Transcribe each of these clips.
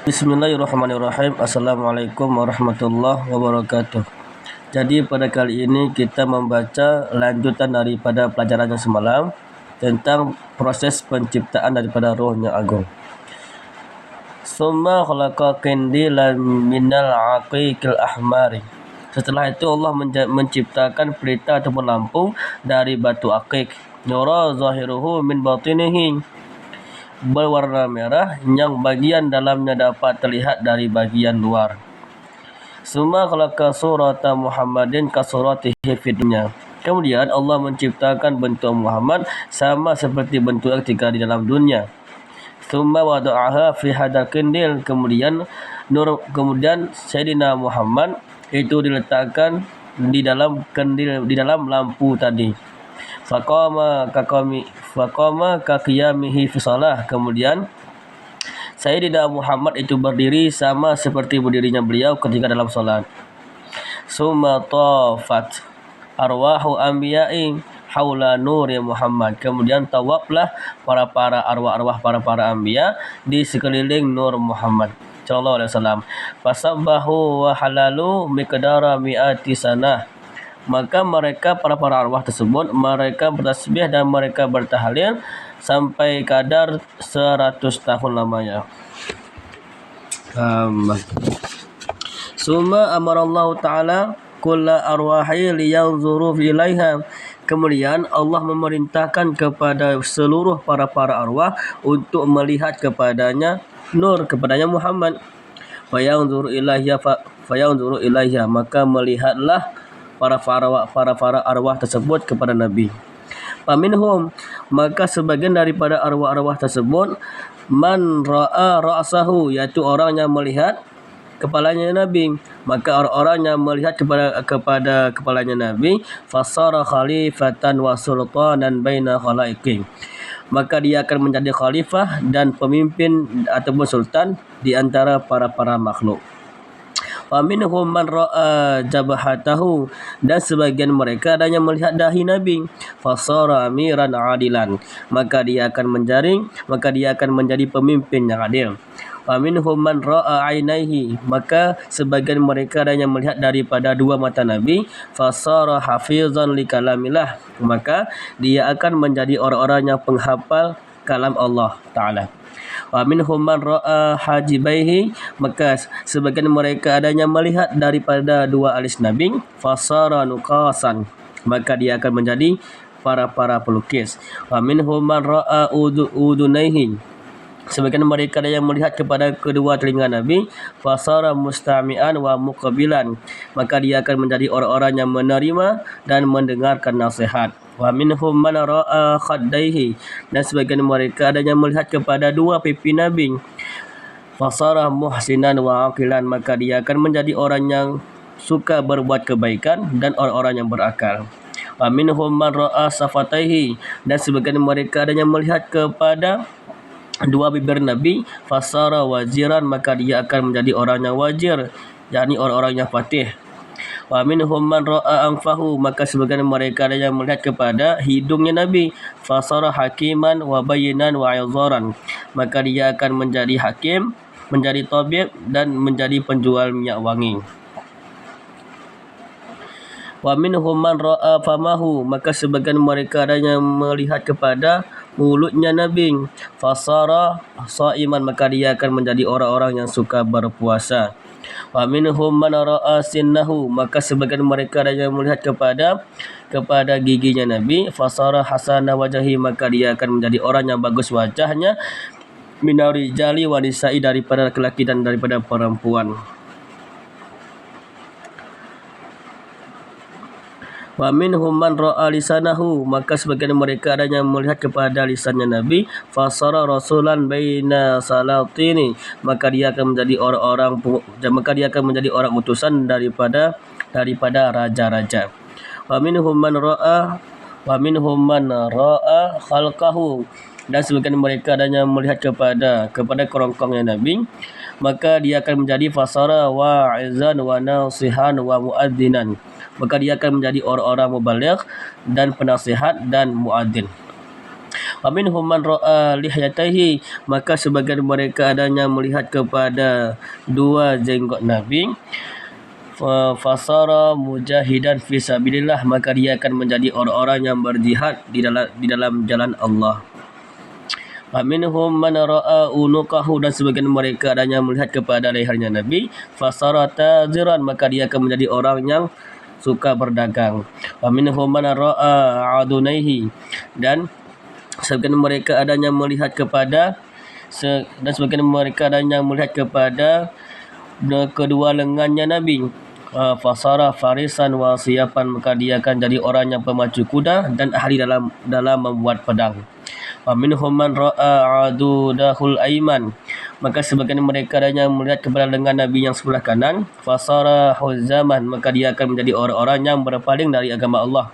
Bismillahirrahmanirrahim. Assalamualaikum warahmatullahi wabarakatuh. Jadi pada kali ini kita membaca lanjutan daripada pelajaran yang semalam tentang proses penciptaan daripada roh yang agung. Summa khalaqa qindilan minal aqiqil ahmari. Setelah itu Allah menciptakan pelita ataupun lampu dari batu aqiq. Yura zahiruhu min batinihi, berwarna merah yang bagian dalamnya dapat terlihat dari bagian luar. Summa khalaqa surata Muhammadin ka suratihi fid dunya. Kemudian Allah menciptakan bentuk Muhammad sama seperti bentuk ketika di dalam dunia. Summa wada'aha fi hadal qindil. Kemudian Sayyidina Muhammad itu diletakkan di dalam kendil, di dalam lampu tadi. Faqama kaqiyamihi fi shalah. Kemudian Sayyidina Muhammad itu berdiri sama seperti berdirinya beliau ketika dalam salat. Summa tafat arwahu anbiya'i haula nuri Muhammad. Kemudian tawaflah para arwah para anbiya di sekeliling nur Muhammad sallallahu alaihi wasallam. Fasabbahu wa halalu miqdara mi'ati sanah. Maka mereka para arwah tersebut mereka bertasbih dan mereka bertahlil sampai kadar 100 tahun lamanya. Summa amarallahu ta'ala kulla arwahi liyanzuru ilaiha. Kemudian Allah memerintahkan kepada seluruh para arwah untuk melihat kepadanya Muhammad. Fayanzuru ilaiha, maka melihatlah para arwah tersebut kepada Nabi. Paminhum, maka sebagian daripada arwah tersebut man ra'a ra'sahu, yaitu orang yang melihat kepalanya Nabi. Maka orang yang melihat kepada kepalanya Nabi, fasara khalifatan wa sultanan baina khalaiqi, maka dia akan menjadi khalifah dan pemimpin ataupun sultan di antara para makhluk. Wa minhum man ra'a jabhatahu, dan sebagian mereka ada yang melihat dahi Nabi. Fasara amiran adilan, maka dia akan menjadi pemimpin yang adil. Wa minhum man ra'a ainaihi, maka sebagian mereka ada yang melihat daripada dua mata Nabi. Fasara hafizan li kalamillah, maka dia akan menjadi orang-orang yang penghafal kalam Allah Ta'ala. Wa minhum man ra'a hajibaihi, maka sebagian mereka adanya melihat daripada dua alis Nabi. Fasara nuqasan, maka dia akan menjadi para pelukis. Wa minhum man ra'a udunaihi, sebagian mereka ada yang melihat kepada kedua telinga Nabi. Fasara mustami'an wa muqabilan, maka dia akan menjadi orang-orang yang menerima dan mendengarkan nasihat. Wa minhum man ra'a khaddaihi, dan sebagian mereka ada yang melihat kepada dua pipi Nabi. Fasara muhsinan wa aqilan, maka dia akan menjadi orang yang suka berbuat kebaikan dan orang-orang yang berakal. Wa minhum man ra'a safataihi, dan sebagian mereka ada yang melihat kepada dua bibir Nabi. Fasara waziran, maka dia akan menjadi orang yang wajir, yakni orang-orang yang fatih. Wa minhum man ra'a anfahu, maka sebagian mereka ada yang melihat kepada hidungnya Nabi. Fasara hakiman wa bayinan wa izaran, maka dia akan menjadi hakim, menjadi tabib, dan menjadi penjual minyak wangi. Wa minhum man ra'a famahu, maka sebagian mereka ada yang melihat kepada mulutnya Nabi. Fasara shaiman, maka dia akan menjadi orang-orang yang suka berpuasa. Wa minhum man ra'a sinnahu, maka sebagian mereka ada yang melihat kepada giginya Nabi. Fasara hasana wajhi, maka dia akan menjadi orang yang bagus wajahnya. Minari jali wa nisa'i, daripada laki-laki dan daripada perempuan. Wa minhum man ra'a lisanahu, maka sebagian mereka ada yang melihat kepada lisannya Nabi. Fasara rasulan baina salatini, maka dia akan menjadi orang utusan daripada raja-raja. Wa minhum man ra'a khalqahu, dan sebagian mereka ada yang melihat kepada kerongkongnya Nabi. Maka dia akan menjadi fasara wa'izan wa nasihan wa muadzinan, maka dia akan menjadi orang-orang mubaligh dan penasihat dan muadzin. Wa minhum man ra'a lihyatayhi, maka sebagian mereka adanya melihat kepada dua jenggot Nabi. Fasara mujahidan fi sabilillah, maka dia akan menjadi orang-orang yang berjihad di dalam jalan Allah. Wa minhum man ra'a unuqahu, dan sebagian mereka adanya melihat kepada lehernya Nabi. Fasara tajiran, maka dia akan menjadi orang yang suka berdagang. Wa minhum man ra'a adunaihi, dan sebagian mereka adanya melihat kepada kedua lengannya Nabi. Fasara farisan wa siyapan, maka dia akan jadi orang yang pemacu kuda dan ahli dalam membuat pedang. Wa minhum man ra'a adudahul aiman, maka sebagian mereka adanya melihat kepada lengan Nabi yang sebelah kanan. Fasara huzaman, maka dia akan menjadi orang-orang yang berpaling dari agama Allah.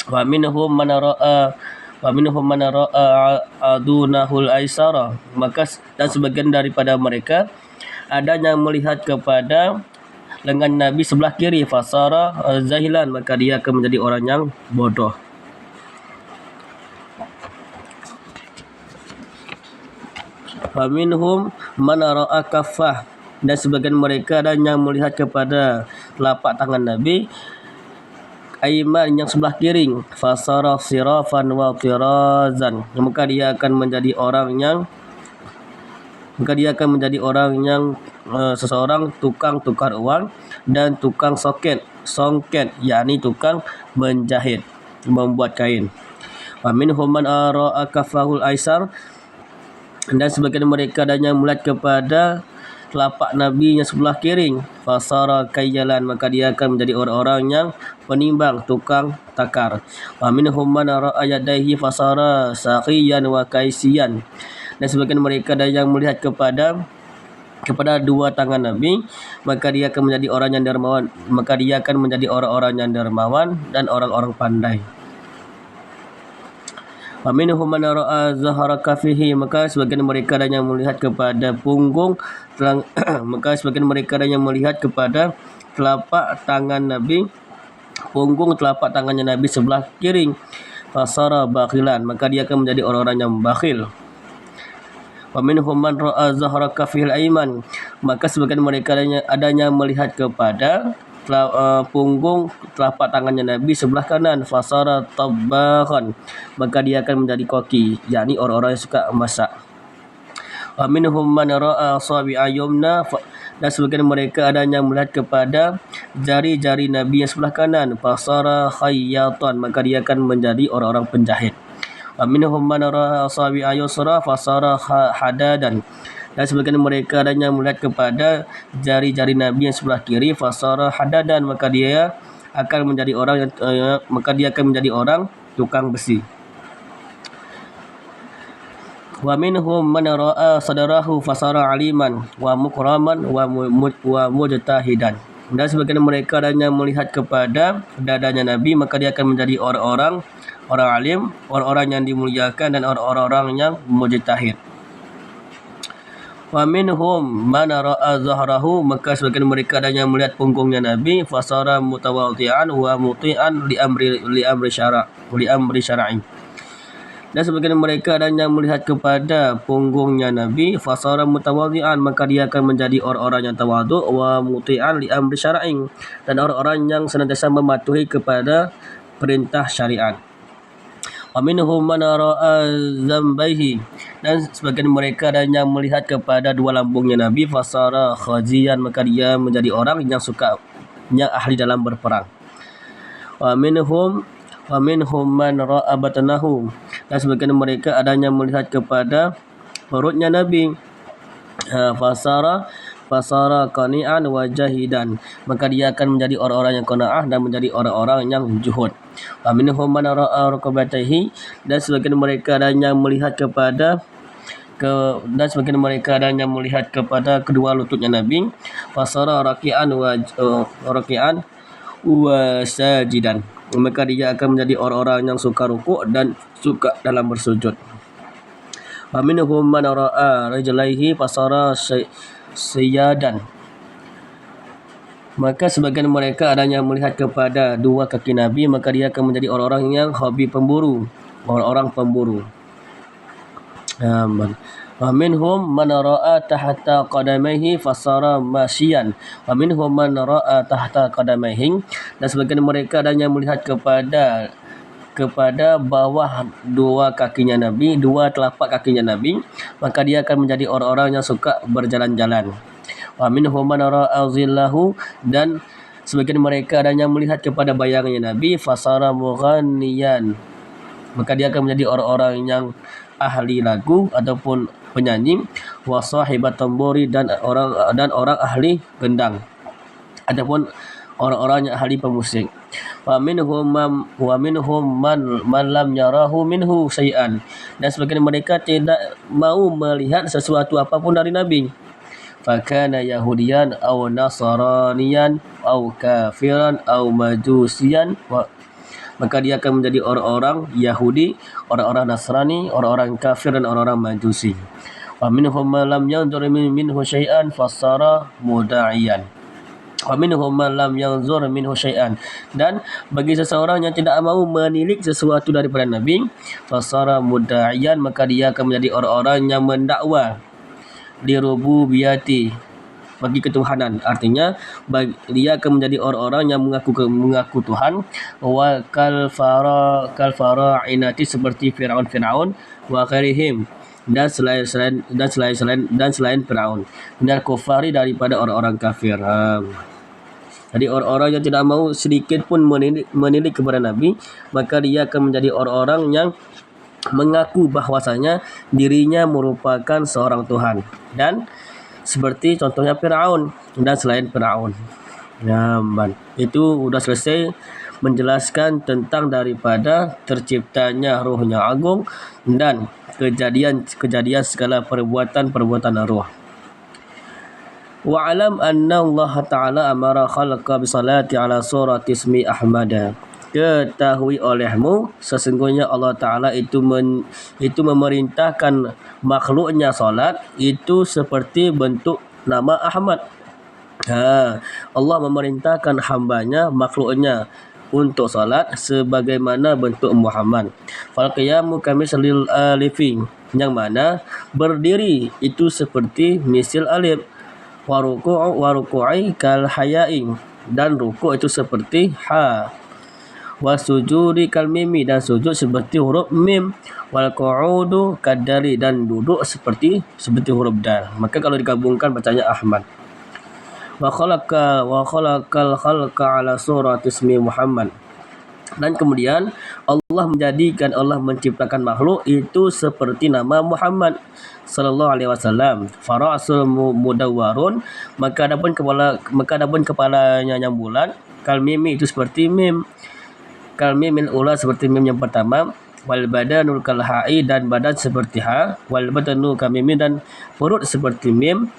Wa minhum man ra'a adunahul aisara, maka dan sebagian daripada mereka adanya melihat kepada lengan Nabi sebelah kiri. Fasara zahilan, maka dia akan menjadi orang yang bodoh. Wa minhum man ra'a kaffah, dan sebagian mereka adanya melihat kepada telapak tangan Nabi aiman yang sebelah kiri. Fasara sirafan wa tirazan, maka dia akan menjadi orang yang seseorang tukang tukar uang dan tukang songket, yakni tukang menjahit, membuat kain. Wa minhum man ra'a kafahul aisar, dan sebagian mereka adanya melihat kepada telapak Nabi yang sebelah kiri. Fasara kayyalan, maka dia akan menjadi orang-orang yang penimbang, tukang takar. Wa minhum man ra'a yadayhi fasara saqiyan wa kaisiyan, dan sebagian mereka ada yang melihat kepada dua tangan Nabi, maka dia akan menjadi orang yang dermawan, orang-orang yang dermawan dan orang-orang pandai. Wa minhum man ra'a zahara kafihi, maka sebagian mereka ada yang melihat kepada punggung maka sebagian mereka ada yang melihat kepada telapak tangan Nabi, punggung telapak tangannya Nabi sebelah kiri. Fasara bakhilan, maka dia akan menjadi orang-orang yang bakhil. Wa minhum man ra'a zahra kafil aiman, maka sebagian mereka adanya melihat kepada punggung telapak tangannya Nabi sebelah kanan. Fasara tabbahan, maka dia akan menjadi koki, yakni orang-orang yang suka masak. Wa minhum man ra'a sabi'a yumna, dan sebagian mereka adanya melihat kepada jari-jari Nabi yang sebelah kanan. Fasara khayyatan, maka dia akan menjadi orang-orang penjahit. Wa minhum man ra'a sabi'a yusra fasara hadadan, dan sebagian mereka adanya melihat kepada jari-jari Nabi yang sebelah kiri. Fasara hadadan, maka dia akan menjadi orang tukang besi. Wa minhum man ra'a sadarahu fasara aliman wa mukraman wa mujtahidan, dan sebagian mereka adanya melihat kepada dadanya Nabi, maka dia akan menjadi orang alim, orang-orang yang dimuliakan dan orang-orang yang mujtahid. Wa minhum man ra'a zahrahu, maka sebagian mereka adanya melihat punggungnya Nabi. Fasara mutawadhi'an wa muti'an li amri syara'i, dan sebagian mereka adanya melihat kepada punggungnya Nabi. Fasara mutawadhi'an, maka dia akan menjadi orang-orang yang tawadhu, wa muti'an li amri syara'i, dan orang-orang yang senantiasa mematuhi kepada perintah syariat. Wa minhum man ra'a zambaihi, dan sebagian mereka adanya melihat kepada dua lambungnya Nabi. Fasara khaziyan, maka dia menjadi orang yang ahli dalam berperang. Wa minhum man ra'a batnahu, dan sebagian mereka adanya melihat kepada perutnya Nabi. Fasara qani'an wa jahidan, maka dia akan menjadi orang-orang yang qanaah dan menjadi orang-orang yang juhud. Wa minhum man ra'a rukbatayhi, dan sebagian mereka adanya melihat kepada kedua lututnya Nabi. Fasara raki'an wa sajidan, maka dia akan menjadi orang-orang yang suka rukuk dan suka dalam bersujud. Wa minhum man ra'a rijlaihi fasara siyadan, maka sebagian mereka adanya melihat kepada dua kaki Nabi, maka dia akan menjadi orang-orang yang hobi pemburu. orang-orang pemburu. Wa minhum man ra'a tahta qadamaihi fasara masyian. Wa minhum man ra'a tahta qadamaihi, dan sebagian mereka ada yang melihat kepada bawah dua kakinya Nabi, dua telapak kakinya Nabi, maka dia akan menjadi orang-orang yang suka berjalan-jalan. Wa minhum man ra'a zillahu, dan sebagian mereka ada yang melihat kepada bayangannya Nabi, fasara mughanniyan, maka dia akan menjadi orang-orang yang ahli lagu ataupun penyanyi, wa sahibat tamburi, dan orang ahli gendang ataupun orang-orang yang ahli pemusik. Wa minhum man lam yarahu minhu syai'an, dan sebagian mereka tidak mau melihat sesuatu apapun dari Nabi. Fakana yahudiyan aw nasraniyan aw kafiran aw majusiyan, maka dia akan menjadi orang-orang Yahudi, orang-orang Nasrani, orang-orang kafir, dan orang-orang Majusi. Wa minhum man lam yanzur minhu syai'an fasara muda'iyan. Wa minhum man lam yanzur minhu syai'an, dan bagi seseorang yang tidak mahu menilik sesuatu daripada Nabi, fasara muda'iyan, maka dia akan menjadi orang-orang yang mendakwa dirububiyati, bagi ketuhanan. Artinya dia akan menjadi orang-orang yang mengaku Tuhan. Wa kal fara'inati, seperti Firaun wa ghairihim, dan selain Firaun, dan kufari, daripada orang-orang kafir. Jadi orang-orang yang tidak mau sedikit pun menilik kepada Nabi, maka dia akan menjadi orang-orang yang mengaku bahwasanya dirinya merupakan seorang Tuhan, dan seperti contohnya Firaun dan selain Firaun. Itu sudah selesai menjelaskan tentang daripada terciptanya ruhnya agung dan kejadian segala perbuatan ruh. Wa alam anna Allah Ta'ala amara khalqa bisalati ala surati ismi Ahmad. Ketahui olehmu, sesungguhnya Allah Ta'ala itu memerintahkan makhluknya solat itu seperti bentuk nama Ahmad. Allah memerintahkan hambanya, makhluknya, untuk solat sebagaimana bentuk Muhammad. Fal qiyamu kamislil alifi, yang mana berdiri itu seperti misil alif. Wa ruku'i kal haya'i, dan rukuk itu seperti ha. Wa sujudi kal mimi, dan sujud seperti huruf mim. Wal qu'udu kadali, dan duduk seperti huruf dal. Maka kalau digabungkan bacanya Ahmad. Wa khalaqal khalqa ala surati ismi Muhammad, dan kemudian Allah menciptakan makhluk itu seperti nama Muhammad sallallahu alaihi wasallam. Farasul mudawwarun, maka adapun kepalanya yang bulat. Kal mimi, itu seperti mim. Kal mimil ula, seperti mim yang pertama. Wal badanul kal ha'i, dan badan seperti ha. Wal batanu kal mimi, dan perut seperti mim.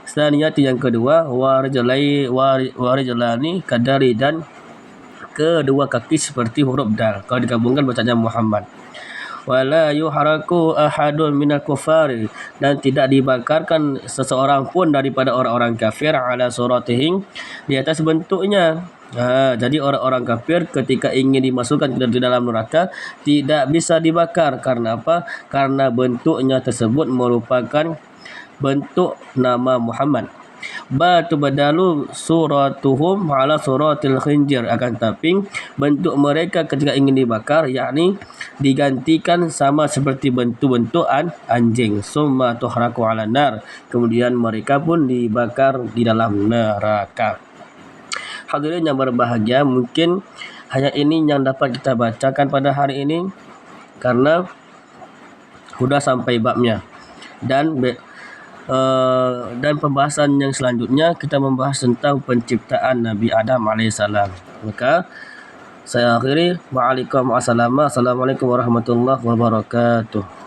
Saniyati, yang kedua. Wa rijlani kadari, dan kedua kaki seperti huruf dal. Kalau digabungkan bacanya Muhammad. Wala yuharaku ahadun minal kufari, dan tidak dibakarkan seseorang pun daripada orang-orang kafir ala suratihim, di atas bentuknya. Jadi orang-orang kafir ketika ingin dimasukkan ke dalam neraka tidak bisa dibakar. Karena apa? Karena bentuknya tersebut merupakan bentuk nama Muhammad. Batu badalu suratuhum ala suratil khinjir, akan tapi bentuk mereka ketika ingin dibakar, yakni digantikan sama seperti bentuk anjing. Summa tuhraku ala nar, kemudian mereka pun dibakar di dalam neraka. Hadirin yang berbahagia, mungkin hanya ini yang dapat kita bacakan pada hari ini karena sudah sampai babnya, dan pembahasan yang selanjutnya kita membahas tentang penciptaan Nabi Adam alaihissalam. Maka saya akhiri. Waalaikumsalam. Assalamualaikum warahmatullahi wabarakatuh.